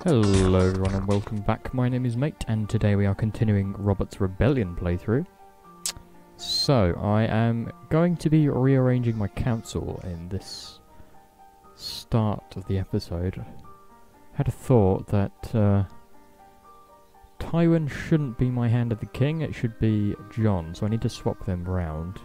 Hello everyone and welcome back. My name is M.A.T.E and today we are continuing Robert's Rebellion playthrough. So, I am going to be rearranging my council in this start of the episode. I had a thought that Tywin shouldn't be my hand of the king, it should be Jon, so I need to swap them round.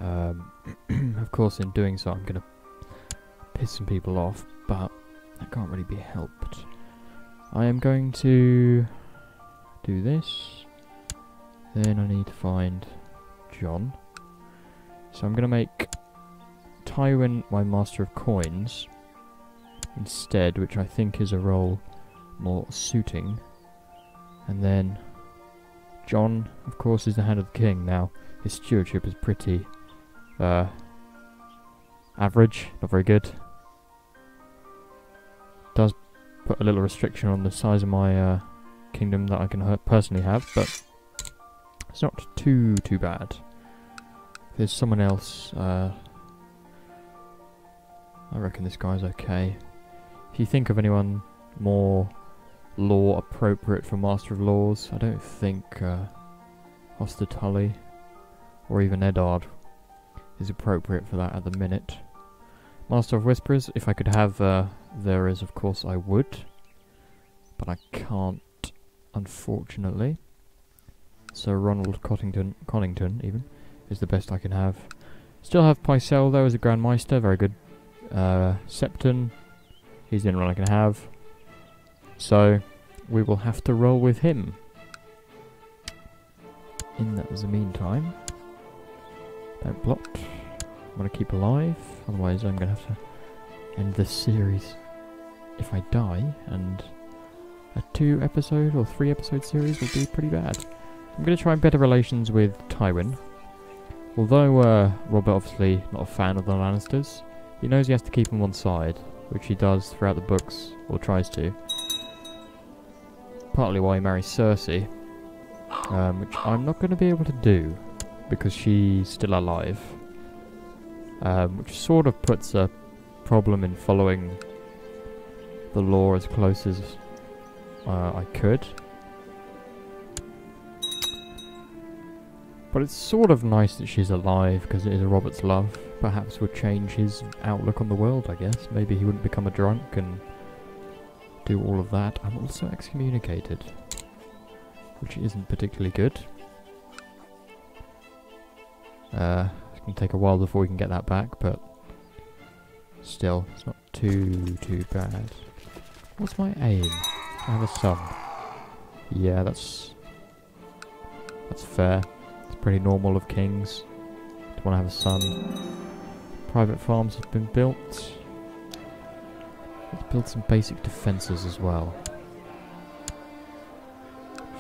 Of course in doing so I'm going to piss some people off, but that can't really be helped. I am going to do this. Then I need to find Jon. So I'm going to make Tywin my master of coins instead, which I think is a role more suiting. And then Jon, of course, is the hand of the king. Now, his stewardship is pretty average, not very good. Does put a little restriction on the size of my kingdom that I can personally have, but it's not too bad. If there's someone else, I reckon this guy's okay. If you think of anyone more law appropriate for Master of Laws, I don't think Hoster Tully or even Eddard is appropriate for that at the minute. Master of Whisperers, if I could have there is, of course I would, but I can't, unfortunately. So Ronald Connington even is the best I can have. Still have Pycelle though as a Grand Meister, very good. Septon, he's the only one I can have. So we will have to roll with him. In the meantime, don't plot. I'm going to keep alive, otherwise I'm going to have to end this series if I die, and a 2-episode or 3-episode series will be pretty bad. I'm going to try better relations with Tywin. Although Robert obviously not a fan of the Lannisters, he knows he has to keep them on side, which he does throughout the books, or tries to. Partly why he marries Cersei, which I'm not going to be able to do, because she's still alive. Which sort of puts a problem in following the law as close as I could. But it's sort of nice that she's alive, because it is Robert's love. Perhaps would change his outlook on the world, I guess. Maybe he wouldn't become a drunk and do all of that. I'm also excommunicated, which isn't particularly good. It's going to take a while before we can get that back, but still, it's not too bad. What's my aim? I have a son. Yeah, that's fair. It's pretty normal of kings to want to have a son. Private farms have been built. Let's build some basic defences as well.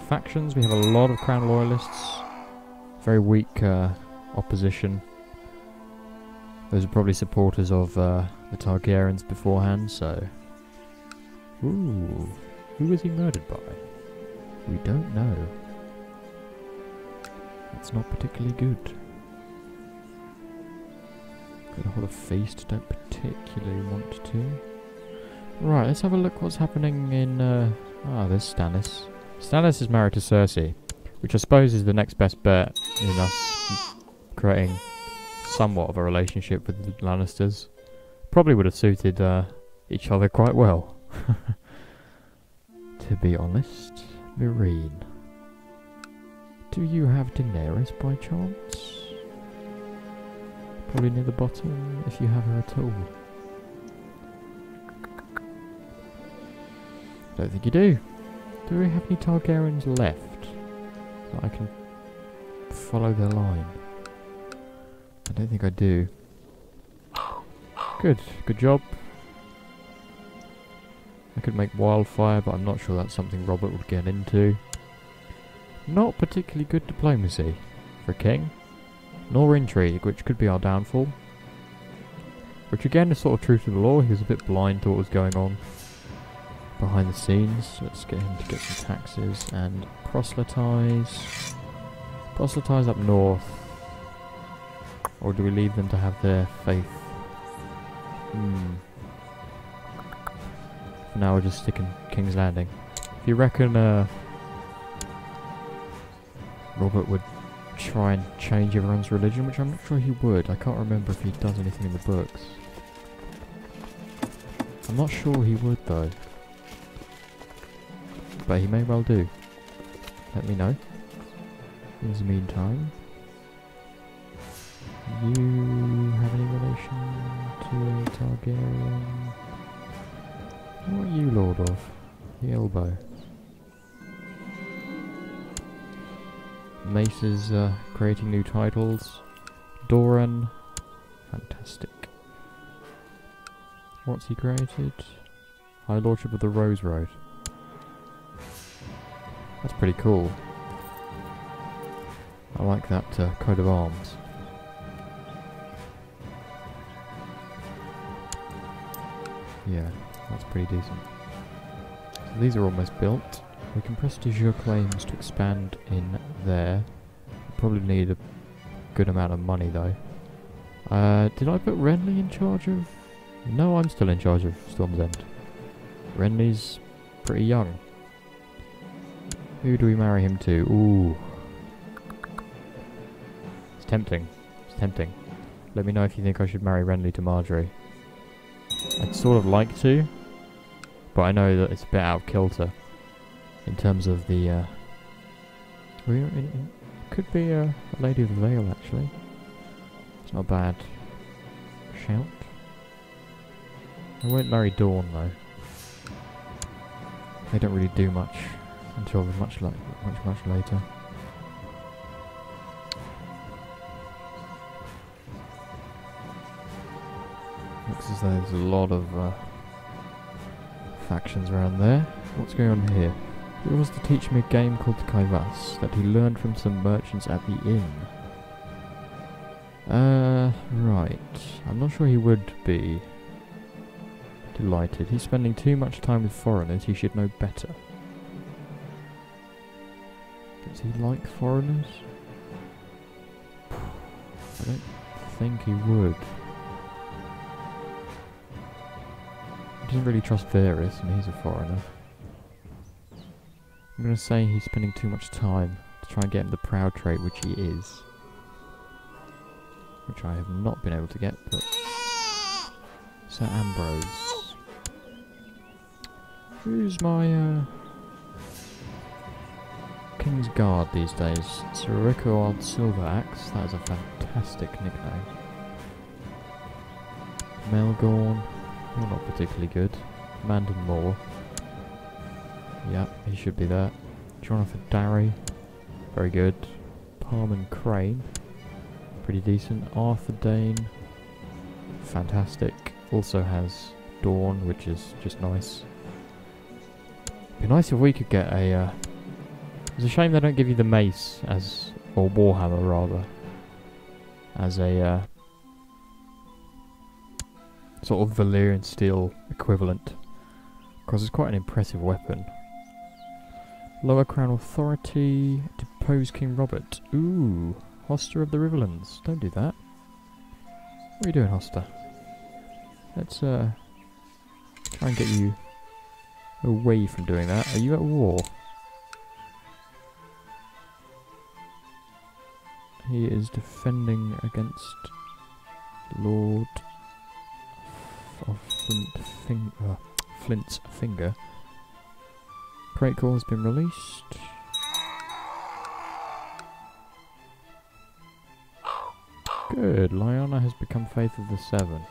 Factions, we have a lot of Crown Loyalists. Very weak opposition. Those are probably supporters of the Targaryens beforehand, so... Ooh, who was he murdered by? We don't know. That's not particularly good. Could hold a feast, don't particularly want to. Right, let's have a look what's happening in... there's Stannis. Stannis is married to Cersei, which I suppose is the next best bet in us creating somewhat of a relationship with the Lannisters. Probably would have suited each other quite well. To be honest. Marine. Do you have Daenerys by chance? Probably near the bottom, if you have her at all. Don't think you do. Do we have any Targaryens left that I can follow their line? I don't think I do. Good job. I could make wildfire, but I'm not sure that's something Robert would get into. Not particularly good diplomacy for a king. Nor intrigue, which could be our downfall. Which again is sort of true to the law. He was a bit blind to what was going on behind the scenes. Let's get him to get some taxes and proselytize. Proselytize up north. Or do we leave them to have their faith? For now we're just sticking King's Landing. If you reckon Robert would try and change everyone's religion, which I'm not sure he would. I can't remember if he does anything in the books. I'm not sure he would though. But he may well do. Let me know. In the meantime, you have any relation to a Targaryen? What are you lord of? The Elbow. Mace is creating new titles. Doran. Fantastic. What's he created? High Lordship of the Rose Road. That's pretty cool. I like that coat of arms. Yeah, that's pretty decent. So these are almost built. We can prestige your claims to expand in there. Probably need a good amount of money though. Did I put Renly in charge of... No, I'm still in charge of Storm's End. Renly's pretty young. Who do we marry him to? Ooh. It's tempting. It's tempting. Let me know if you think I should marry Renly to Marjorie. I'd sort of like to, but I know that it's a bit out of kilter in terms of the it could be a Lady of the Vale actually. It's not a bad shout. I won't marry Dawn though. They don't really do much until much later. Looks as though there's a lot of factions around there. What's going on here? He was to teach me a game called Kaivas that he learned from some merchants at the inn. Right. I'm not sure he would be delighted. He's spending too much time with foreigners. He should know better. Does he like foreigners? I don't think he would. He doesn't really trust Varys, and he's a foreigner. I'm going to say he's spending too much time to try and get him the proud trait, which he is. Which I have not been able to get, but... Sir Ambrose. Who's my, King's Guard these days? Sir Rickard Silveraxe. That is a fantastic nickname. Melgorn. Well, not particularly good. Mandon Moore. Yep, he should be there. Jonathan Darry. Very good. Parman Crane. Pretty decent. Arthur Dane. Fantastic. Also has Dawn, which is just nice. Be nice if we could get a... It's a shame they don't give you the mace as... Or Warhammer, rather. As a, sort of Valyrian steel equivalent. Because it's quite an impressive weapon. Lower Crown Authority. Depose King Robert. Ooh. Hoster of the Riverlands. Don't do that. What are you doing, Hoster? Let's try and get you away from doing that. Are you at war? He is defending against Lord of Flint's Finger. Crate Call has been released. Good. Lyanna has become Faith of the Seven.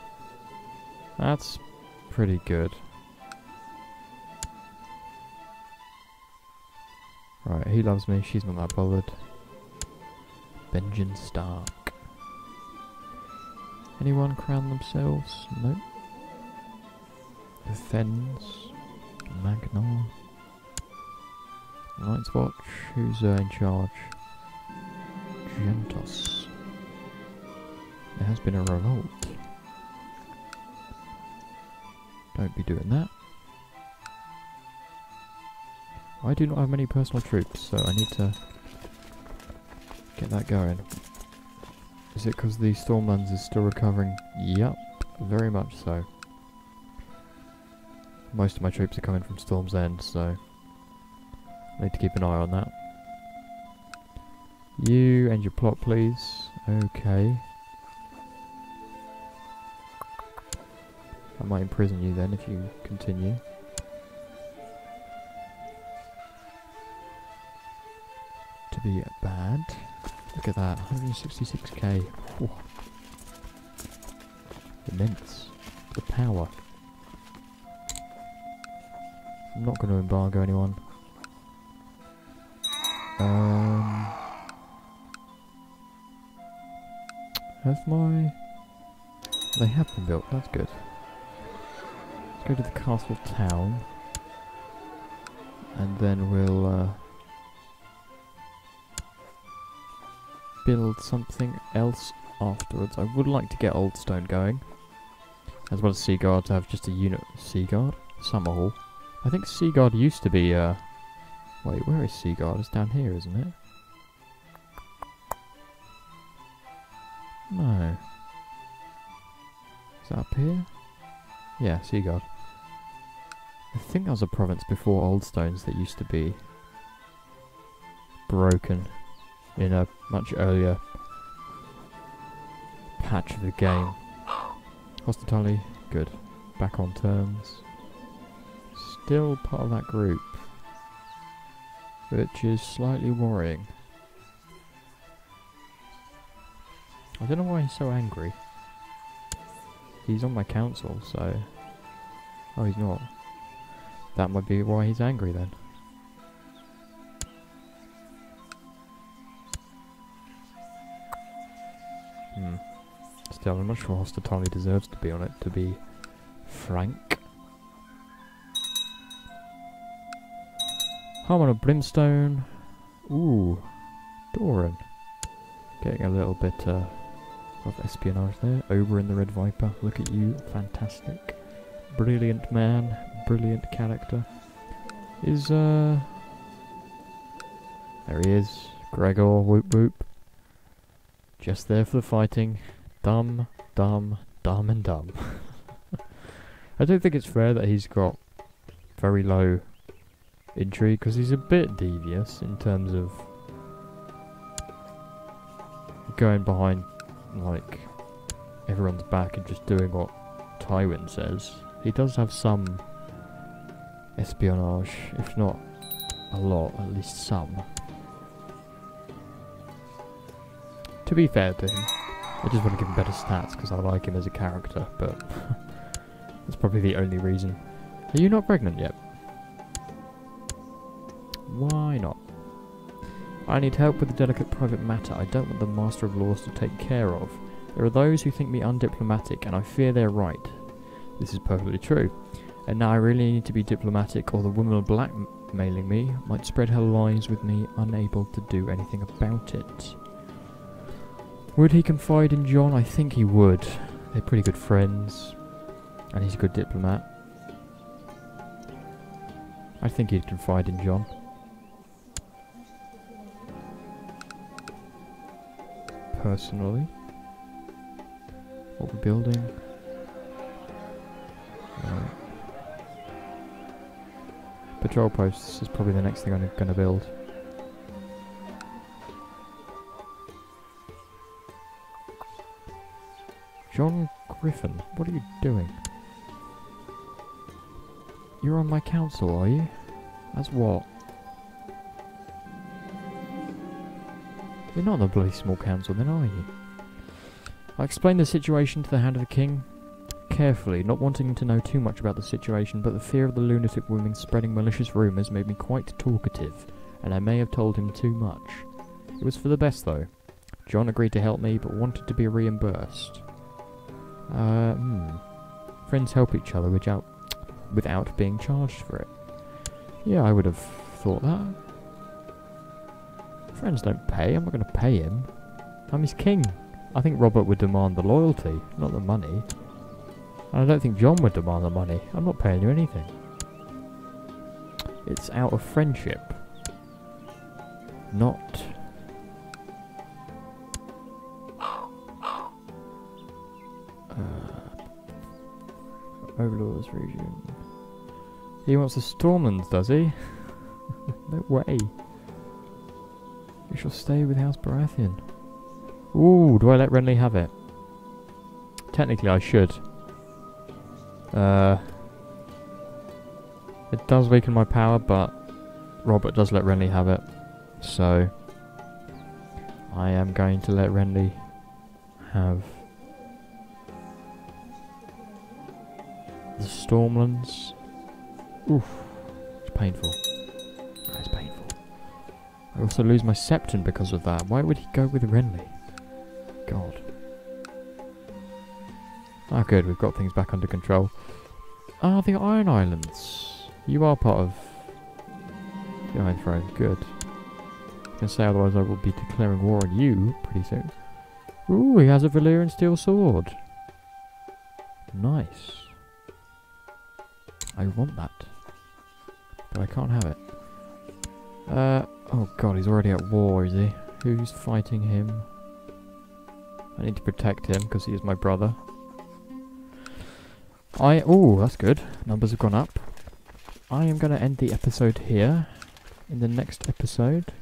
That's pretty good. Right, he loves me. She's not that bothered. Benjen Stark. Anyone crown themselves? Nope. The Fens. Magnar. Night's Watch. Who's in charge? Gentos. There has been a revolt. Don't be doing that. I do not have many personal troops, so I need to get that going. Is it because the Stormlands is still recovering? Yup, very much so. Most of my troops are coming from Storm's End, so I need to keep an eye on that. You and your plot, please. Okay. I might imprison you then if you continue. To be bad. Look at that, 166k. Whew. Immense. The power. I'm not going to embargo anyone. They have been built, that's good. Let's go to the castle town. And then we'll build something else afterwards. I would like to get Oldstone going. As well as Seaguard, to have just a unit. Seaguard? Summerhall. I think Seaguard used to be, wait, where is Seaguard? It's down here, isn't it? No. Is that up here? Yeah, Seaguard. I think that was a province before Oldstones that used to be broken in a much earlier patch of the game. Hospitality, good. Back on terms. Still part of that group, which is slightly worrying. I don't know why he's so angry. He's on my council, so... Oh, he's not. That might be why he's angry then. Still, I'm not sure Hospitality deserves to be on it, to be frank. Harmon of Brimstone. Ooh. Doran. Getting a little bit of espionage there. Oberyn the Red Viper. Look at you. Fantastic. Brilliant man. Brilliant character. There he is. Gregor. Whoop whoop. Just there for the fighting. Dumb, dumb, dumb and dumb. I don't think it's fair that he's got very low intrigue, because he's a bit devious in terms of going behind, like, everyone's back and just doing what Tywin says. He does have some espionage, if not a lot, at least some. To be fair to him, I just want to give him better stats because I like him as a character, but that's probably the only reason. Are you not pregnant yet? Why not? I need help with a delicate private matter I don't want the Master of Laws to take care of. There are those who think me undiplomatic, and I fear they're right. This is perfectly true. And now I really need to be diplomatic, or the woman blackmailing me might spread her lies with me, unable to do anything about it. Would he confide in Jon? I think he would. They're pretty good friends, and he's a good diplomat. I think he'd confide in Jon. Personally. What we're building. Right. Patrol posts is probably the next thing I'm going to build. John Griffin, what are you doing? You're on my council, are you? As what? You're not on a bloody small council then, are you? I explained the situation to the Hand of the King carefully, not wanting to know too much about the situation, but the fear of the lunatic women spreading malicious rumours made me quite talkative, and I may have told him too much. It was for the best, though. Jon agreed to help me, but wanted to be reimbursed. Friends help each other without being charged for it. Yeah, I would have thought that. Friends don't pay. I'm not going to pay him. I'm his king. I think Robert would demand the loyalty, not the money. And I don't think Jon would demand the money. I'm not paying you anything. It's out of friendship. Not... Overlord's region. He wants the Stormlands, does he? No way. We shall stay with House Baratheon. Ooh, do I let Renly have it? Technically I should. It does weaken my power, but Robert does let Renly have it. So I am going to let Renly have the Stormlands. Oof, it's painful. That's painful. I also lose my Septon because of that. Why would he go with Renly? God. Ah, good, we've got things back under control. Ah, the Iron Islands. You are part of the Iron Throne. Good. I can say otherwise I will be declaring war on you pretty soon. Ooh, he has a Valyrian steel sword. Nice. I want that. But I can't have it. Oh god, he's already at war, is he? Who's fighting him? I need to protect him because he is my brother. Oh, that's good. Numbers have gone up. I am going to end the episode here. In the next episode,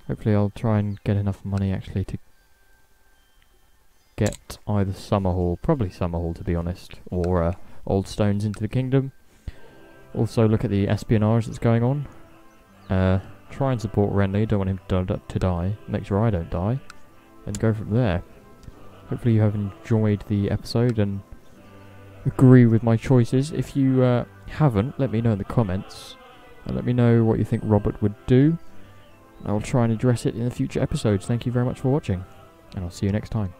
hopefully I'll try and get enough money actually to get either Summerhall, probably Summerhall to be honest, or Old Stones into the kingdom. Also look at the espionage that's going on. Try and support Renly, don't want him to die. Make sure I don't die. And go from there. Hopefully you have enjoyed the episode and agree with my choices. If you haven't, let me know in the comments. And let me know what you think Robert would do. I'll try and address it in the future episodes. Thank you very much for watching. And I'll see you next time.